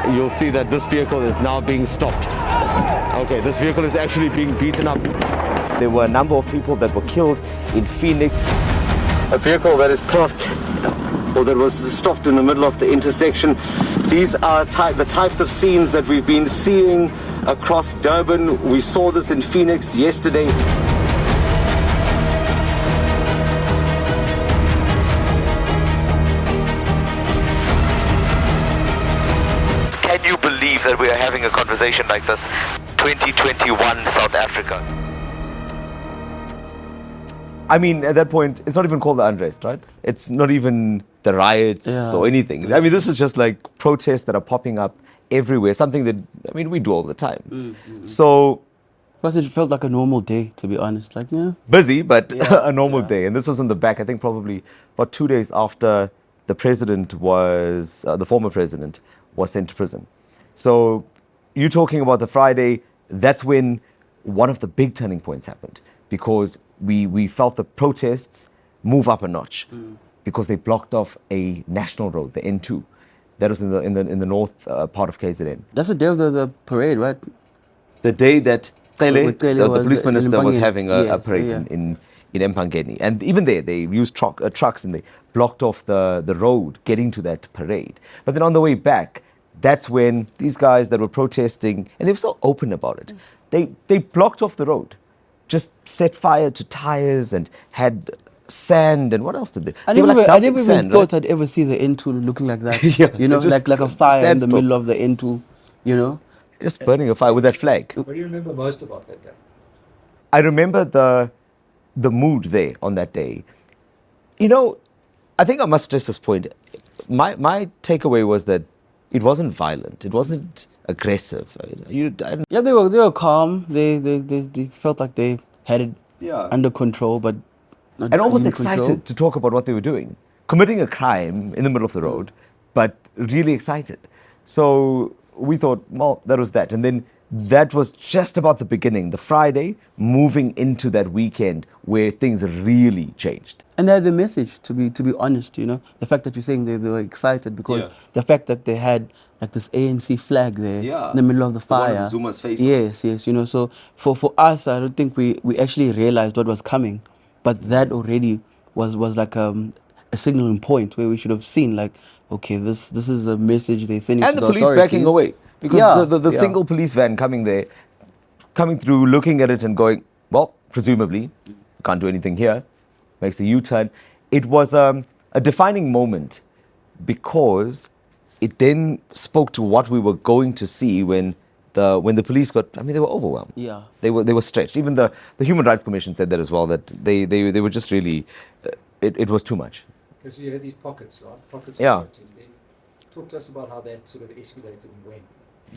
you'll see that this vehicle is now being stopped. Okay, this vehicle is actually being beaten up. There were a number of people that were killed in Phoenix. A vehicle that is parked, or that was stopped in the middle of the intersection. These are the types of scenes that we've been seeing across Durban. We saw this in Phoenix yesterday. Can you believe that we are having a conversation like this? 2021 South Africa. I mean, at that point, it's not even called the unrest, right? It's not even the riots or anything. I mean, this is just like protests that are popping up everywhere, something that, I mean, we do all the time. Mm-hmm. So... Plus, it felt like a normal day, to be honest. Like, busy, but a normal day. And this was in the back, I think probably about 2 days after the president was, the former president, was sent to prison. So you're talking about the Friday, that's when one of the big turning points happened, because we felt the protests move up a notch because they blocked off a national road, the N2. That was in the north part of KZN. That's the day of the parade, right? The day that the police minister was having a parade in Mpangeni. And even there, they used trucks and they blocked off the road getting to that parade. But then on the way back, that's when these guys that were protesting, and they were so open about it, they blocked off the road, just set fire to tires and had sand, and what else did they? I never even thought I'd ever see the N2 looking like that. Like a fire in the middle of the N2, Just burning a fire with that flag. What do you remember most about that day? I remember the mood there on that day. I think I must stress this point. My takeaway was that it wasn't violent. It wasn't aggressive. They were calm. They felt like they had it under control, but not and almost excited control. To talk about what they were doing, committing a crime in the middle of the road, but really excited. So we thought, well, that was that, and then that was just about the beginning. The Friday, moving into that weekend where things really changed. And they had the message, to be honest, the fact that you're saying they were excited because the fact that they had like this ANC flag there in the middle of the fire. The one with Zuma's face. Yes, so for us, I don't think we actually realized what was coming, but that already was like a signaling point where we should have seen like, okay, this is a message they're sending to the police authorities. backing away. Because the single police van coming through, looking at it and going, well, presumably, can't do anything here, makes a U-turn. It was a defining moment because it then spoke to what we were going to see when the police they were overwhelmed. Yeah. They were stretched. Even the Human Rights Commission said that as well, that they were just really, it was too much. Because you had these pockets, right? Pockets of fighting. Talk to us about how that sort of escalated and when.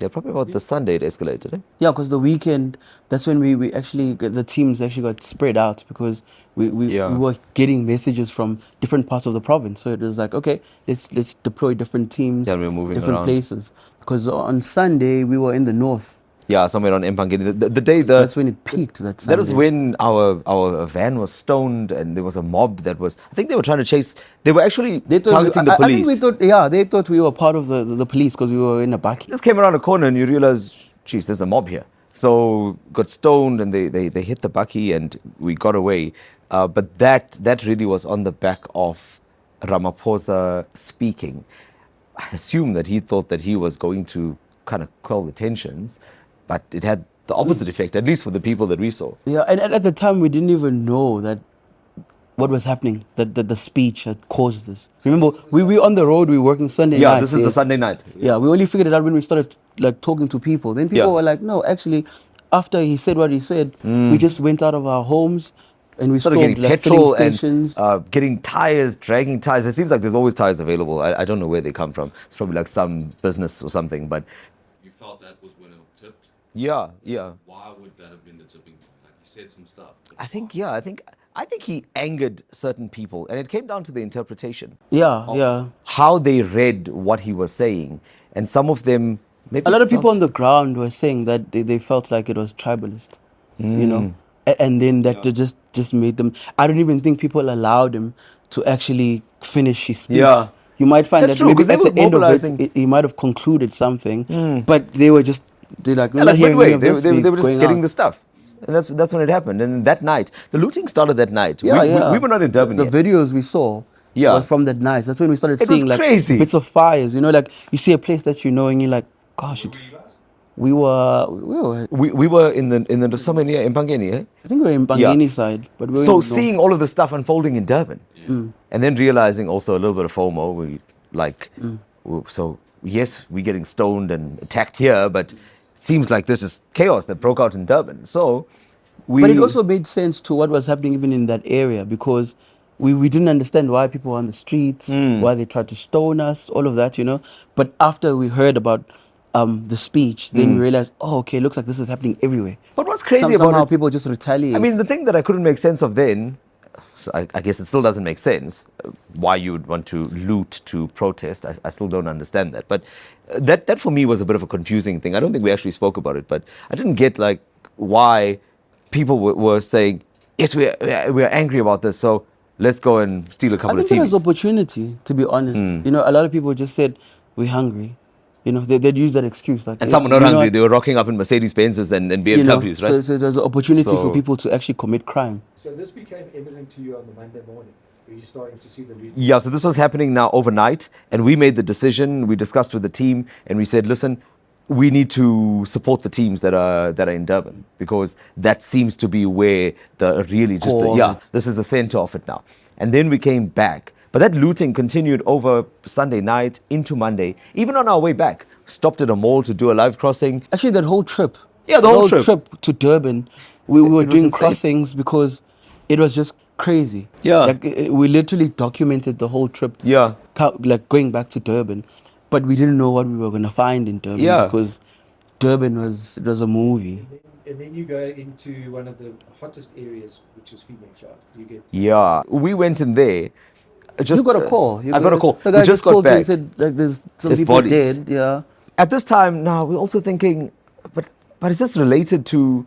Yeah, probably about the Sunday it escalated. Yeah, because the weekend, that's when we actually, the teams actually got spread out because we were getting messages from different parts of the province. So it was like, okay, let's deploy different teams, we're moving different around. places. Because on Sunday, we were in the north. Yeah, somewhere on Mpangeni. The day that's when it peaked. That Sunday. That was when our van was stoned, and there was a mob that was. I think they were trying to chase. They were actually targeting the police. I think they thought we were part of the police because we were in a bakkie. Just came around a corner, and you realize, geez, there's a mob here. So got stoned, and they hit the bakkie, and we got away. But that really was on the back of Ramaphosa speaking. I assume that he thought that he was going to kind of quell the tensions. But it had the opposite effect, at least for the people that we saw. Yeah, and at the time we didn't even know that what was happening, that the speech had caused this. Remember, we were on the road, we were working Sunday night. Yeah, this is the Sunday night. Yeah, we only figured it out when we started like talking to people. Then people were like, no, actually, after he said what he said, we just went out of our homes and we started getting like, petrol stations. And getting tires, dragging tires. It seems like there's always tires available. I don't know where they come from. It's probably like some business or something, but... You felt that was when it tipped? Yeah. Why would that have been the tipping point? Like you said some stuff. I think he angered certain people, and it came down to the interpretation. Yeah. How they read what he was saying, and some of them maybe a lot of people on the ground were saying that they felt like it was tribalist, and then that just made them. I don't even think people allowed him to actually finish his speech. you might find That's that true, maybe 'cause they at were the end of mobilizing. it, he might have concluded something, but they were just they're like, Yeah, not like hearing midway, any of they, this, they, they were just going getting out. the stuff. And that's when it happened. And that night, the looting started that night. Yeah, yeah. We were not in Durban The yet. videos we saw Yeah. was from that night. That's when we started It was seeing like crazy. bits of fires. You know, like you see a place that you know, and you're like, gosh, we were. We were in the somewhere near Mpangeni, eh? I think we were in Pangeni side, but we were So in the seeing all of the stuff unfolding in Durban, and then realizing also a little bit of FOMO. So yes, we're getting stoned and attacked here, but it seems like this is chaos that broke out in Durban. So But it also made sense to what was happening even in that area, because we didn't understand why people were on the streets, why they tried to stone us, all of that, you know. But after we heard about the speech, then we realized, oh, okay, looks like this is happening everywhere. But what's crazy about somehow it? people just retaliate. I mean, the thing that I couldn't make sense of then, so I guess it still doesn't make sense why you would want to loot to protest. I still don't understand that. But that for me was a bit of a confusing thing. I don't think we actually spoke about it, but I didn't get like why people were saying, yes, we're angry about this, so let's go and steal a couple I of think it TVs. was opportunity, to be honest. You know, a lot of people just said, we're hungry. You know, they'd use that excuse. Like, And some were not you know hungry. what? They were rocking up in Mercedes Benzes and You know, BMWs, right? So there's an opportunity So- for people to actually commit crime. So this became evident to you on the Monday morning. Were you starting to see the looting? Yeah, so this was happening now overnight, and we made the decision. We discussed with the team, and we said, "Listen, we need to support the teams that are in Durban, because that seems to be where this is the center of it now." And then we came back, but that looting continued over Sunday night into Monday. Even on our way back, stopped at a mall to do a live crossing. Actually, that whole trip. Yeah, the whole trip. to Durban, we were it was doing insane. crossings because it was just crazy. Yeah. Like we literally documented the whole trip. Yeah. Like going back to Durban, but we didn't know what we were gonna find in Durban. Yeah. Because Durban was a movie. And then you go into one of the hottest areas, which is Phoenix, right? You get Yeah, we went in there. Just, You got a call. I got a call. The We guy just got called you and back. said like there's some There's people bodies. dead. Yeah. At this time now, we're also thinking, but is this related to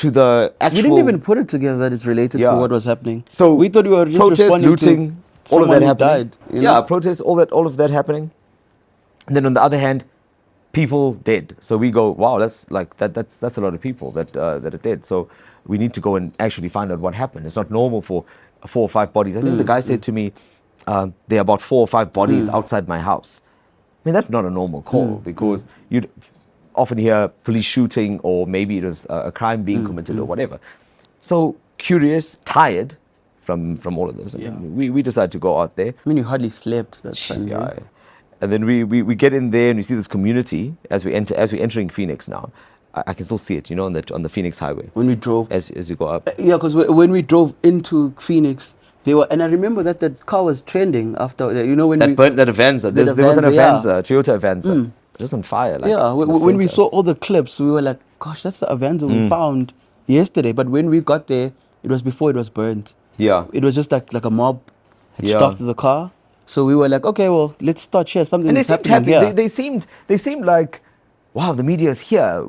the actual? We didn't even put it together that it's related Yeah. to what was happening. So we thought we were just protest, responding looting, to all of someone that who happening. died, you Yeah, know? protests, all of that happening. And then on the other hand, people dead. So we go, wow, that's like that's a lot of people that are dead. So we need to go and actually find out what happened. It's not normal for 4 or 5 bodies. I think the guy said to me, there are about 4 or 5 bodies outside my house. I mean, that's not a normal call, because you'd often hear police shooting, or maybe it was a crime being committed or whatever. So curious, tired from all of this. I mean, we decided to go out there. I mean, you hardly slept that Sunday. Yeah. And then we get in there and we see this community as we're entering Phoenix now. I can still see it, you know, on the Phoenix highway When we drove. as you go up. Yeah, because when we drove into Phoenix, and I remember that car was trending after, you know, when That we... burnt that Avanza. There was an Avanza, Avanza, Toyota Avanza, just on fire. Like, yeah, in the when we center. saw all the clips, we were like, gosh, that's the Avanza we found yesterday. But when we got there, it was before it was burnt. Yeah. It was just like a mob had Yeah. stopped the car. So we were like, okay, well, let's start here. Something And they is seemed happening happy. here. They seemed like, wow, the media is here.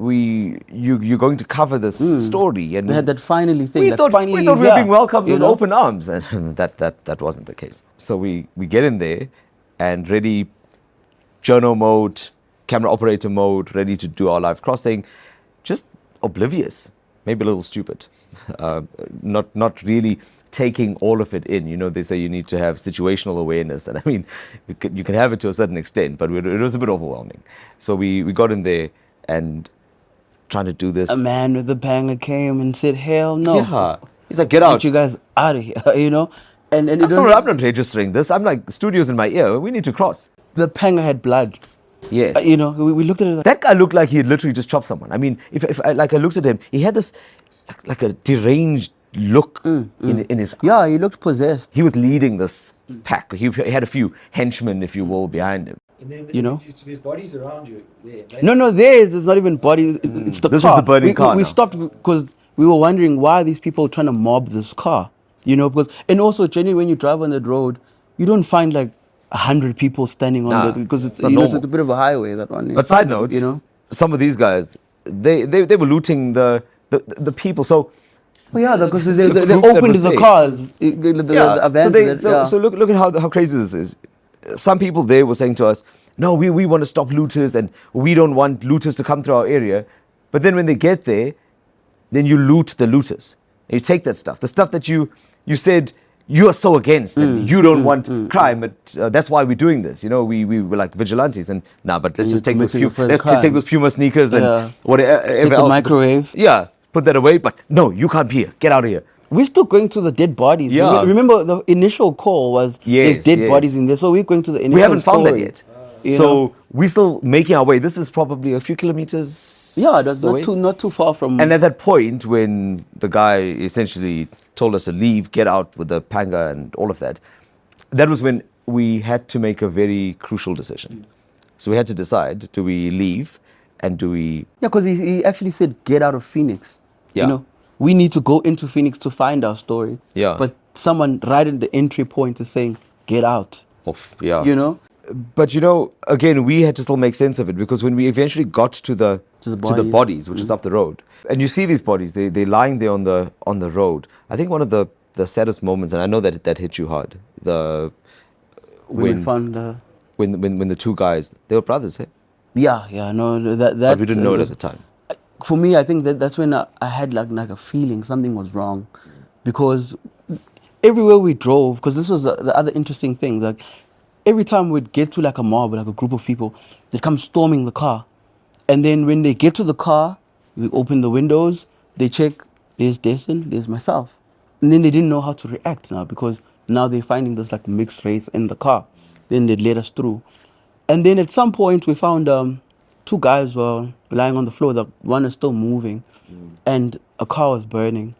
You're going to cover this story, and They had that finally thing. we like, thought finally we were here, being welcomed you with know? open arms, and that wasn't the case. So we get in there and ready, journal mode, camera operator mode, ready to do our live crossing, just oblivious, maybe a little stupid, not really taking all of it in. You know, they say you need to have situational awareness, and I mean, you can have it to a certain extent, but it was a bit overwhelming. So we got in there and trying to do this. A man with a banger came and said, hell no. Yeah, he's like, get out. Get you guys out of here, you know? And it I'm not registering this. I'm like, studio's in my ear. We need to cross. the panga had blood. Yes. You know, we looked at it like, That guy looked like he had literally just chopped someone. I mean, if I looked at him, he had this like a deranged look in his. yeah, he looked possessed. He was leading this pack. He had a few henchmen, if you will, behind him. And then You know? there's bodies around you there. No, there's not even body. It's the This car. is the burning car We now. stopped because we were wondering why these people are trying to mob this car. You know, and also generally when you drive on that road, you don't find like 100 people standing on Nah, that, because it's it's not you know, it's normal. a bit of a highway, that one. But side note, you know. some of these guys, they were looting the people. So Well, yeah, because The they group that opened was the there. cars, the yeah, Avanza. so look at how crazy this is. some people there were saying to us, no, we want to stop looters and we don't want looters to come through our area. But then when they get there, then you loot the looters. You take that stuff, the stuff that you said you are so against and you don't want crime, but that's why we're doing this. You know, we were like vigilantes and but let's just take those take those Puma sneakers and whatever Take the else. microwave. Yeah, put that away. But no, you can't be here. Get out of here. We're still going to the dead bodies. Yeah. Remember the initial call was there's dead bodies in there. So we're going to the initial We haven't found that story, yet. you So know? we're still making our way. This is probably a few kilometers. Yeah, that's away. not too far from. And at that point, when the guy essentially told us to leave, get out with the panga and all of that, that was when we had to make a very crucial decision. So we had to decide, do we leave and do we... Yeah, because he actually said, get out of Phoenix. Yeah. You know, we need to go into Phoenix to find our story. Yeah. But someone right at the entry point is saying, get out. Yeah. You know? But you know, again, we had to still make sense of it because when we eventually got to the bodies, which is up the road, and you see these bodies, they're lying there on the road. I think one of the saddest moments, and I know that hit you hard, When we found the... when the two guys, they were brothers, eh? Yeah, no, that But we didn't know it at the time. For me, I think that's when I had like a feeling something was wrong, because everywhere we drove, because this was the other interesting thing, like every time we'd get to like a mob, like a group of people, they'd come storming the car, and then when they get to the car, we open the windows, they check, there's Dasen, there's myself, and then they didn't know how to react now because now they're finding this like mixed race in the car. Then they'd let us through, and then at some point we found two guys were lying on the floor. The one is still moving, and a car was burning.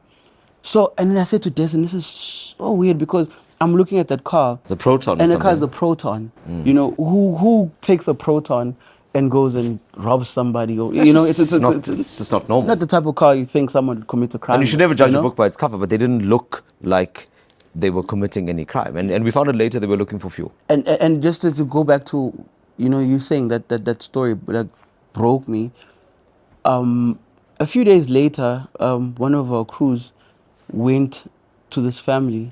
So, and then I said to Dasen, this is so weird because I'm looking at that car. It's a Proton. And the car is a Proton. You know, who takes a Proton and goes and robs somebody? Or, you know, it's just not normal. Not the type of car you think someone would commit a crime. And you should never judge you a know? book by its cover, but they didn't look like they were committing any crime. And we found out later they were looking for fuel. And just to go back to, you know, you saying that story that broke me. A few days later, one of our crews went to this family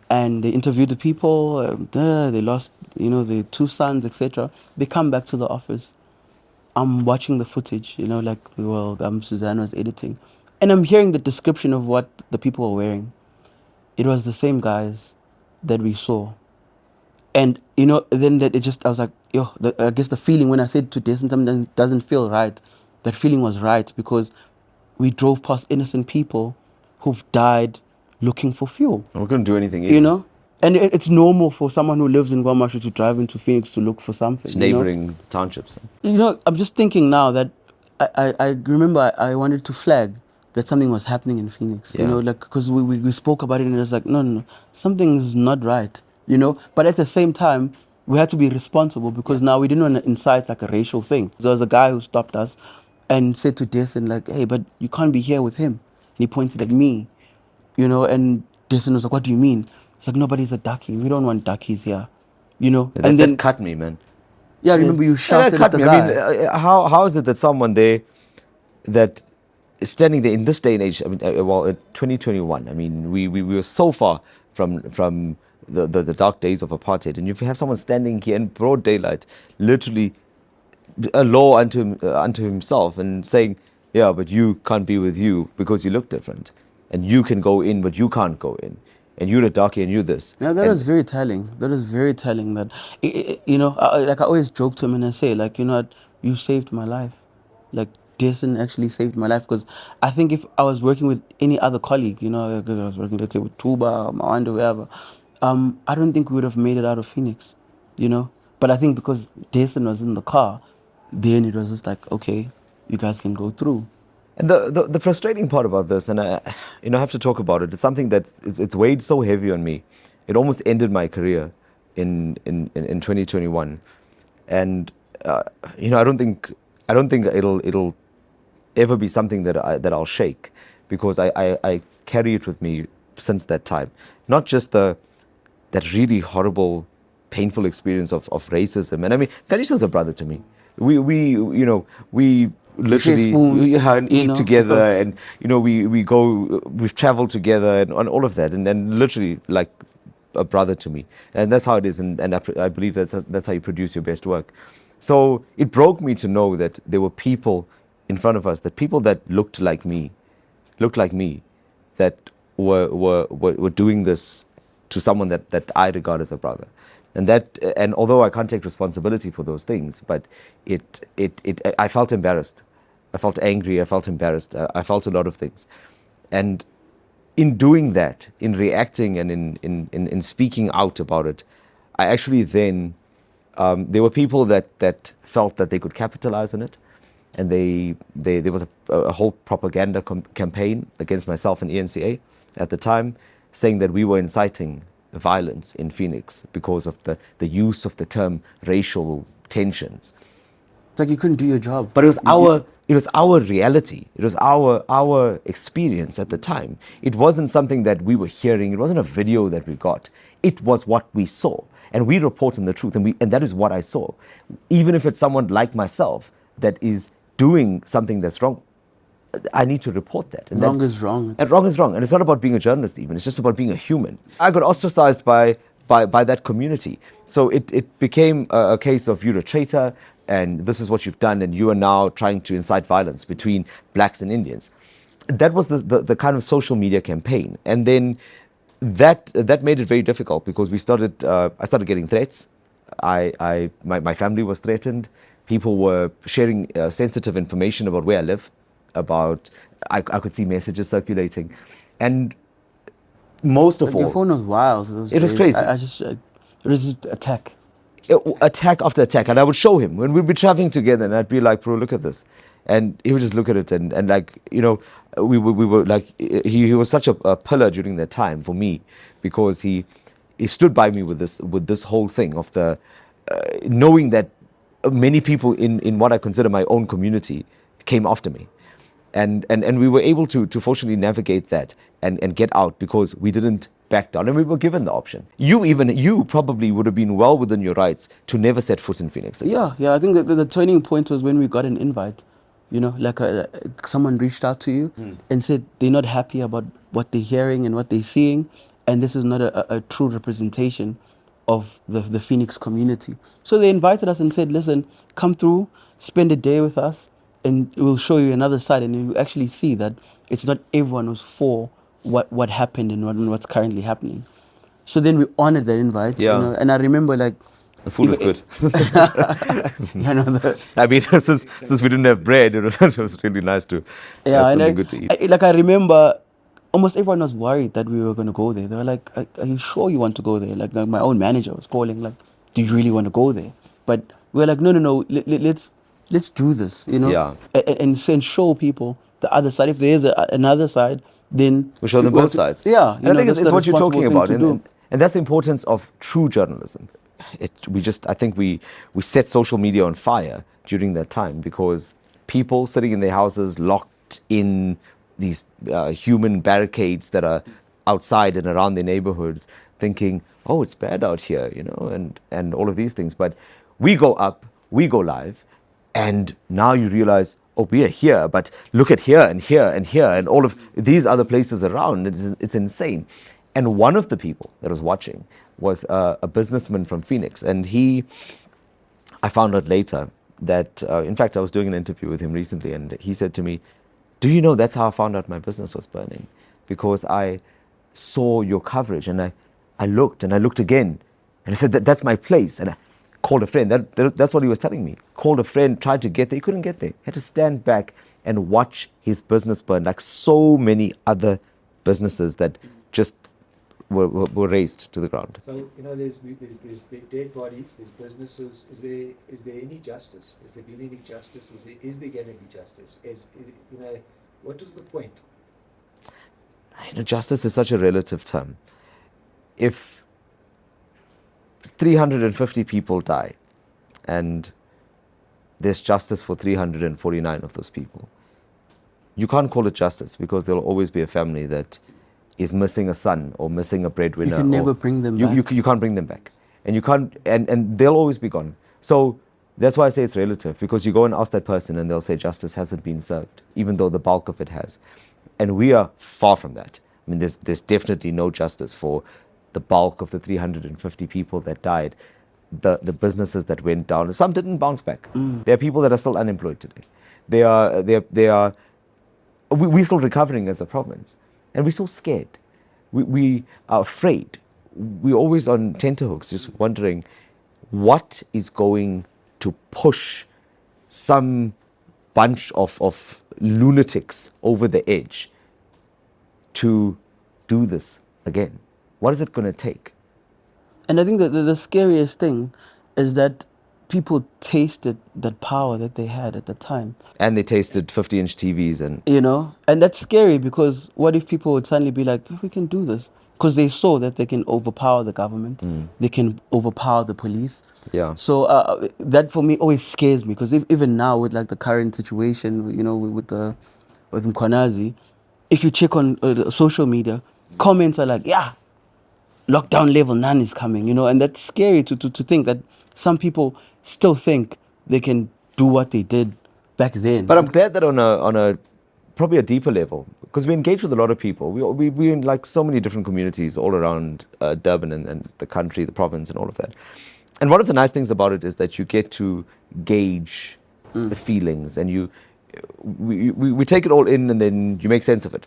and they interviewed the people. They lost, you know, the two sons, etc. They come back to the office. I'm watching the footage, you know, like, well, Suzanne was editing. And I'm hearing the description of what the people were wearing. It was the same guys that we saw. And, you know, then I was like, I guess the feeling when I said to Dasen something doesn't feel right, that feeling was right because we drove past innocent people who've died looking for fuel. And we couldn't do anything either. You know? And it's normal for someone who lives in Guamashu to drive into Phoenix to look for something. It's neighboring townships. You know, I'm just thinking now that I remember I wanted to flag that something was happening in Phoenix. Yeah. You know, like, because we spoke about it and it was like, no, something's not right. You know, but at the same time, we had to be responsible because now we didn't want to incite like a racial thing. There was a guy who stopped us and said to Dasen, like, hey, but you can't be here with him. And he pointed at me, you know, and Dasen was like, what do you mean? It's like, nobody's a ducky. We don't want duckies here, you know. And then that cut me, man. Yeah, I remember you shouted at the guy. I mean, how is it that someone there that is standing there in this day and age, I mean, 2021, I mean, we were so far from the dark days of apartheid, and if you have someone standing here in broad daylight, literally a law unto himself, and saying, yeah, but you can't be with you because you look different, and you can go in, but you can't go in, and you're a darkie and you're this. Yeah, that is very telling. That is very telling. That you know, like I always joke to him and I say, like, you know what, you saved my life. Like, Dasen actually saved my life, because I think if I was working with any other colleague, you know, like I was working, let's say, with Tuba, Mawanda, whoever, I don't think we would have made it out of Phoenix, you know. But I think because Dasen was in the car, then it was just like, okay, you guys can go through. And the frustrating part about this, and I have to talk about it. It's something it's weighed so heavy on me. It almost ended my career in 2021, and you know, I don't think it'll ever be something that I'll shake, because I carry it with me since that time. Not just that really horrible, painful experience of racism. And I mean, Nkanyiso is a brother to me. We literally eat together, and you know, we've traveled together and all of that, and literally, like, a brother to me, and that's how it is, and I believe that's how you produce your best work. So it broke me to know that there were people in front of us, that people that looked like me, that were doing this to someone that I regard as a brother. And although I can't take responsibility for those things, but I felt embarrassed. I felt angry. I felt embarrassed. I felt a lot of things. And in doing that, in reacting and in speaking out about it, I actually then, there were people that felt that they could capitalize on it. And there was a whole propaganda campaign against myself and eNCA at the time, saying that we were inciting violence in Phoenix because of the use of the term racial tensions. It's like you couldn't do your job. But it was our reality. It was our experience at the time. It wasn't something that we were hearing. It wasn't a video that we got. It was what we saw. And we report on the truth. And that is what I saw. Even if it's someone like myself that is doing something that's wrong, I need to report that. And wrong is wrong. And wrong is wrong. And it's not about being a journalist even. It's just about being a human. I got ostracized by that community. So it became a case of, you're a traitor, and this is what you've done, and you are now trying to incite violence between blacks and Indians. That was the kind of social media campaign. And then that made it very difficult, because I started getting threats. My family was threatened. People were sharing sensitive information about where I live, I could see messages circulating. And most of all, your phone was wild. It was crazy. It was just attack. Attack after attack. And I would show him when we'd be traveling together, and I'd be like, bro, look at this. And he would just look at it, and like, you know, we were like, he was such a pillar during that time for me, because he stood by me with this whole thing of the knowing that many people in what I consider my own community came after me. And we were able to fortunately navigate that and get out, because we didn't back down, and we were given the option. You probably would have been well within your rights to never set foot in Phoenix again. Yeah. I think that the turning point was when we got an invite. You know, like someone reached out to you and said they're not happy about what they're hearing and what they're seeing, and this is not a true representation of the Phoenix community. So they invited us and said, listen, come through, spend a day with us, and we'll show you another side, and you actually see that it's not everyone who's for what happened and what's currently happening. So then we honored that invite. Yeah. You know, and I remember, like, the food is good. You know, I mean, since we didn't have bread, it was really nice to have something good to eat. I remember almost everyone was worried that we were going to go there. They were like, are you sure you want to go there? Like my own manager was calling, like, do you really want to go there? But we were like, no, let's do this, you know? Yeah. And show people the other side. If there is another side, then we show them both sides. Yeah. And I think it's what you're talking about. And that's the importance of true journalism. I think we set social media on fire during that time, because people sitting in their houses, locked in these human barricades that are outside and around their neighborhoods, thinking, oh, it's bad out here, you know, and all of these things. But we go up, we go live, and now you realize, oh, we are here, but look at here and here and here and all of these other places around. It's insane. And one of the people that was watching was a businessman from Phoenix. And I found out later that, in fact, I was doing an interview with him recently, and he said to me, do you know that's how I found out my business was burning? Because I saw your coverage, and I looked again, and I said, that's my place. And I called a friend. That's what he was telling me. Called a friend, tried to get there. He couldn't get there. He had to stand back and watch his business burn, like so many other businesses that just were razed to the ground. So, you know, there's dead bodies, there's businesses. Is there any justice? Has there been any justice? Is there going to be justice? You know, what is the point? You know, justice is such a relative term. If 350 people die, and there's justice for 349 of those people, you can't call it justice, because there'll always be a family that is missing a son or missing a breadwinner. You can never bring them back. You can't bring them back. And you can't, and they'll always be gone. So that's why I say it's relative, because you go and ask that person and they'll say justice hasn't been served, even though the bulk of it has. And we are far from that. I mean, there's definitely no justice for the bulk of the 350 people that died, the businesses that went down, some didn't bounce back. There are people that are still unemployed today. We're still recovering as a province, and we're so scared. We are afraid. We're always on tenterhooks, just wondering what is going to push some bunch of lunatics over the edge to do this again. What is it going to take? And I think that the scariest thing is that people tasted that power that they had at the time. And they tasted 50-inch TVs and... You know, and that's scary, because what if people would suddenly be like, "Oh, we can do this," because they saw that they can overpower the government, they can overpower the police. Yeah. So that for me always scares me, because even now with like the current situation, you know, with Mkhwanazi, if you check on social media, comments are like, "Yeah, lockdown level none is coming," you know, and that's scary to think that some people still think they can do what they did back then. But I'm glad that on a probably a deeper level, because we engage with a lot of people. We're in like so many different communities all around Durban and the country, the province, and all of that. And one of the nice things about it is that you get to gauge the feelings, and we take it all in, and then you make sense of it.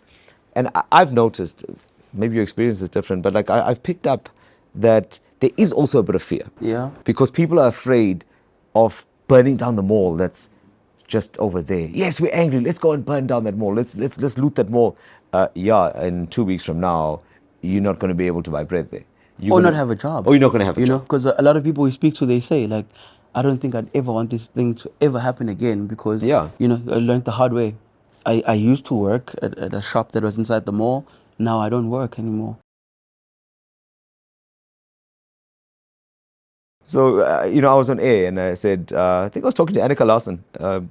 And I've noticed, maybe your experience is different, but like I've picked up that there is also a bit of fear. Yeah. Because people are afraid of burning down the mall that's just over there. Yes, we're angry. Let's go and burn down that mall. Let's loot that mall. In 2 weeks from now, you're not going to be able to buy bread there. Or not have a job. Or you're not going to have a You know, job. because a lot of people we speak to, they say like, "I don't think I'd ever want this thing to ever happen again, because Yeah. you know, I learned the hard way. I used to work at a shop that was inside the mall. Now I don't work anymore." So, I was on air and I said, I think I was talking to Annika Larsen.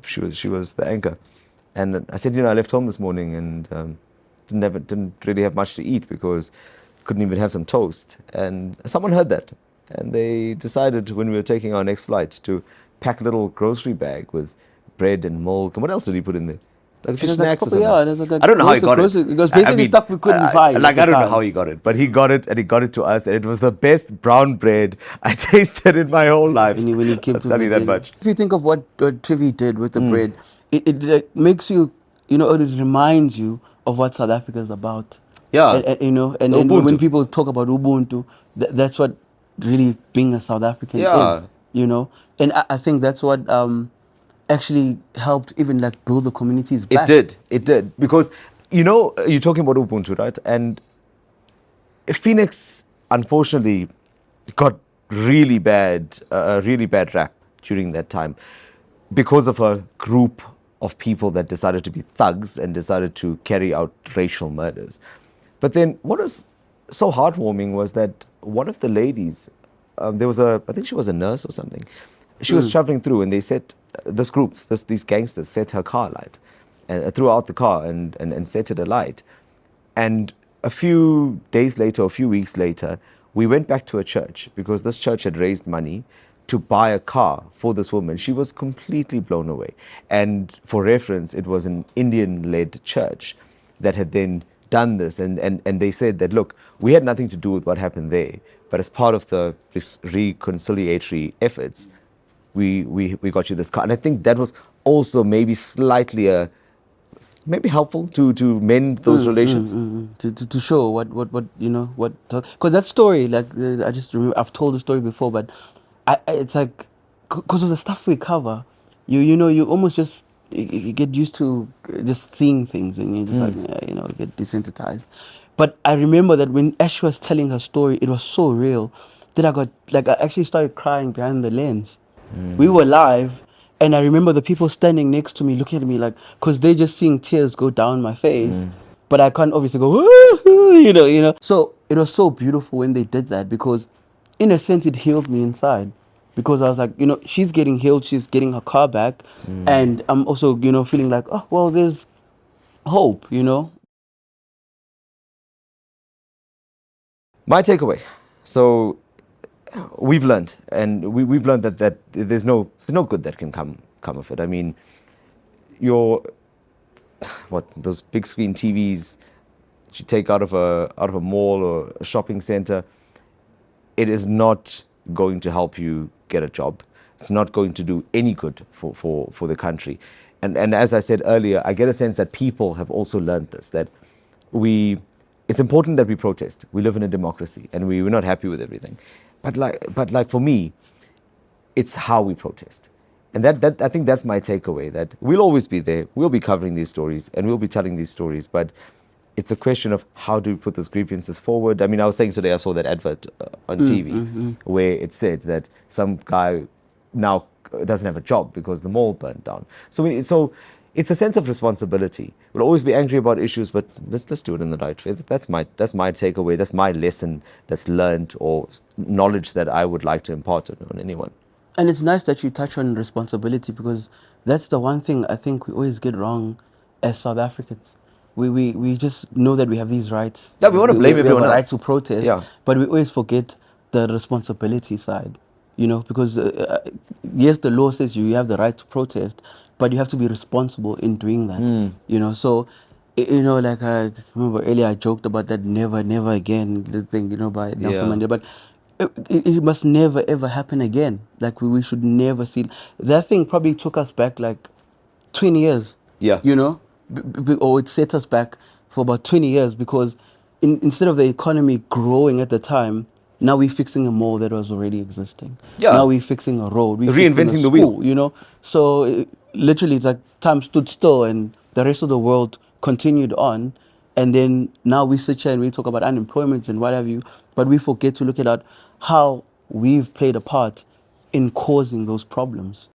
She was the anchor. And I said, I left home this morning and didn't really have much to eat because couldn't even have some toast. And someone heard that. And they decided when we were taking our next flight to pack a little grocery bag with bread and milk. And what else did he put in there? Like a few snacks or something. Yeah, there's like I don't know how he got it. It was basically stuff we couldn't find. Like, I don't know how he got it, but he got it, and he got it to us, and it was the best brown bread I tasted in my whole life. When he came I'll to tell you that Virginia. much. If you think of what Trivi did with the bread, it like, makes you, it reminds you of what South Africa is about. Yeah. And when people talk about Ubuntu, that's what really being a South African Yeah. is. And I think that's what actually helped even like build the communities back. It did. Because, you're talking about Ubuntu, right? And Phoenix, unfortunately, got really bad rap during that time because of a group of people that decided to be thugs and decided to carry out racial murders. But then what was so heartwarming was that one of the ladies, I think she was a nurse or something, she was traveling through and they set, these gangsters set her car alight, and threw out the car and set it alight. And a few days later, a few weeks later, we went back to a church because this church had raised money to buy a car for this woman. She was completely blown away. And for reference, it was an Indian-led church that had then done this. And they said that, look, we had nothing to do with what happened there, but as part of the reconciliatory efforts, we got you this car. And I think that was also maybe slightly maybe helpful to mend those relations. To show what because that story, like I just remember, I've told the story before, but it's like because of the stuff we cover, you almost just you get used to just seeing things, and you just get desensitized. But I remember that when Ash was telling her story, it was so real that I actually started crying behind the lens. We were live, and I remember the people standing next to me looking at me like, because they're just seeing tears go down my face, but I can't obviously go, woo-hoo, So it was so beautiful when they did that, because in a sense it healed me inside, because I was like, she's getting healed, she's getting her car back, and I'm also, feeling like, oh, well, there's hope, My takeaway. So we've learned, and we've learned that there's no good that can come of it. I mean, those big screen TVs that you take out of a mall or a shopping center, it is not going to help you get a job. It's not going to do any good for the country. And as I said earlier, I get a sense that people have also learned this, that it's important that we protest. We live in a democracy and we're not happy with everything. But like for me, it's how we protest. And that I think that's my takeaway, that we'll always be there. We'll be covering these stories and we'll be telling these stories. But it's a question of how do we put those grievances forward. I mean, I was saying today, I saw that advert on TV where it said that some guy now doesn't have a job because the mall burned down. So it's a sense of responsibility. We'll always be angry about issues, but let's do it in the right way. That's my takeaway. That's my lesson that's learned, or knowledge that I would like to impart on anyone. And it's nice that you touch on responsibility, because that's the one thing I think we always get wrong as South Africans. We just know that we have these rights. Yeah, we want to blame everyone else. We have a right else. to protest, Yeah. but we always forget the responsibility side. Because yes, the law says you have the right to protest, but you have to be responsible in doing that. So like I remember earlier I joked about that never again the thing, by Nelson Mandela, but it must never ever happen again. Like we should never see that thing. Probably took us back like 20 years. Yeah. Or it set us back for about 20 years, because instead of the economy growing at the time, now we're fixing a mall that was already existing. Yeah. Now we're fixing a road. We're Reinventing fixing a the school, wheel. So literally it's like time stood still and the rest of the world continued on. And then now we sit here and we talk about unemployment and what have you, but we forget to look at how we've played a part in causing those problems.